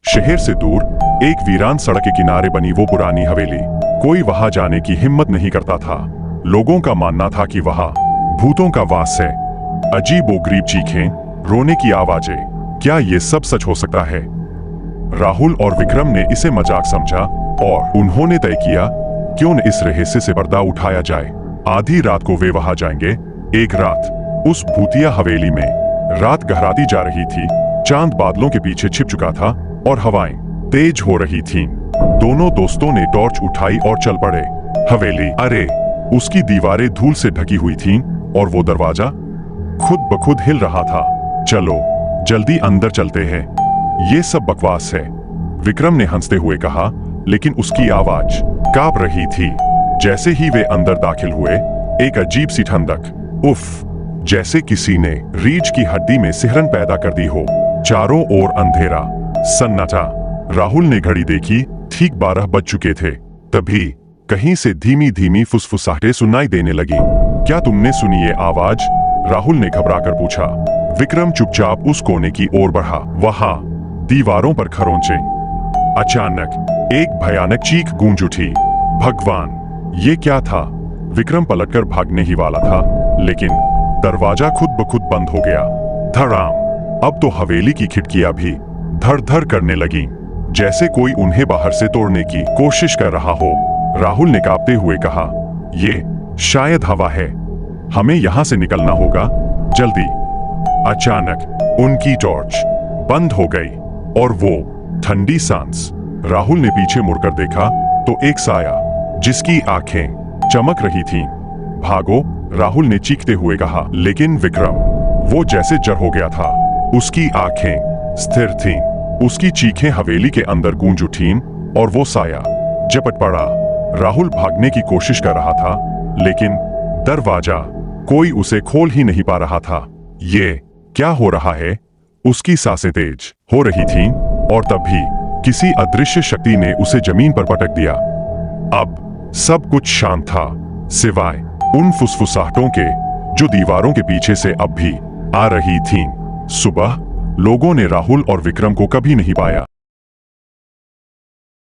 शहर से दूर एक वीरान सड़क के किनारे बनी वो पुरानी हवेली, कोई वहां जाने की हिम्मत नहीं करता था। लोगों का मानना था कि वहां भूतों का वास है। अजीबोगरीब चीखें, रोने की आवाजें, क्या ये सब सच हो सकता है? राहुल और विक्रम ने इसे मजाक समझा और उन्होंने तय किया क्यों न इस रहस्य से पर्दा उठाया जाए। आधी रात को वे वहां जाएंगे। एक रात उस भूतिया हवेली में रात गहराती जा रही थी। चांद बादलों के पीछे छिप चुका था और हवाएं तेज हो रही थीं। दोनों दोस्तों ने टॉर्च उठाई और चल पड़े। हवेली, अरे उसकी दीवारें धूल से ढकी हुई थीं और वो दरवाजा खुद ब खुद हिल रहा था। चलो जल्दी अंदर चलते हैं, ये सब बकवास है, विक्रम ने हंसते हुए कहा, लेकिन उसकी आवाज कांप रही थी। जैसे ही वे अंदर दाखिल हुए, एक अजीब सी ठंडक, उफ, जैसे किसी ने रीढ़ की हड्डी में सिहरन पैदा कर दी हो। चारों ओर अंधेरा, सन्नाटा। राहुल ने घड़ी देखी, ठीक 12 बज चुके थे। तभी कहीं से धीमी धीमी फुसफुसाहटें सुनाई देने लगी। क्या तुमने सुनी ये आवाज? राहुल ने घबराकर पूछा। विक्रम चुपचाप उस कोने की ओर बढ़ा। वहां दीवारों पर खरोंचे। अचानक एक भयानक चीख गूंज उठी। भगवान, ये क्या था? विक्रम पलटकर भागने ही वाला था, लेकिन दरवाजा खुद ब खुद बंद हो गया। धड़ाम! अब तो हवेली की खिड़कियां भी धड़-धड़ करने लगी, जैसे कोई उन्हें बाहर से तोड़ने की कोशिश कर रहा हो। राहुल ने कांपते हुए कहा, ये शायद हवा है, हमें यहां से निकलना होगा, जल्दी। अचानक उनकी टॉर्च बंद हो गई और वो ठंडी सांस। राहुल ने पीछे मुड़कर देखा तो एक साया जिसकी आंखें चमक रही थीं। भागो, राहुल ने चीखते हुए कहा, लेकिन विक्रम, वो जैसे जर हो गया था। उसकी आंखें स्थिर थीं, उसकी चीखें हवेली के अंदर गूंज उठीं और वो साया झपट पड़ा। राहुल भागने की कोशिश कर रहा था, लेकिन दरवाजा कोई उसे खोल ही नहीं पा रहा था। ये क्या हो रहा है? उसकी सांसें तेज हो रही थीं और तभी किसी अदृश्य शक्ति ने उसे जमीन पर पटक दिया। अब सब कुछ शांत था, सिवाय उन फुसफुसाहटों के जो दीवारों के पीछे से अब भी आ रही थीं। सुबह लोगों ने राहुल और विक्रम को कभी नहीं पाया।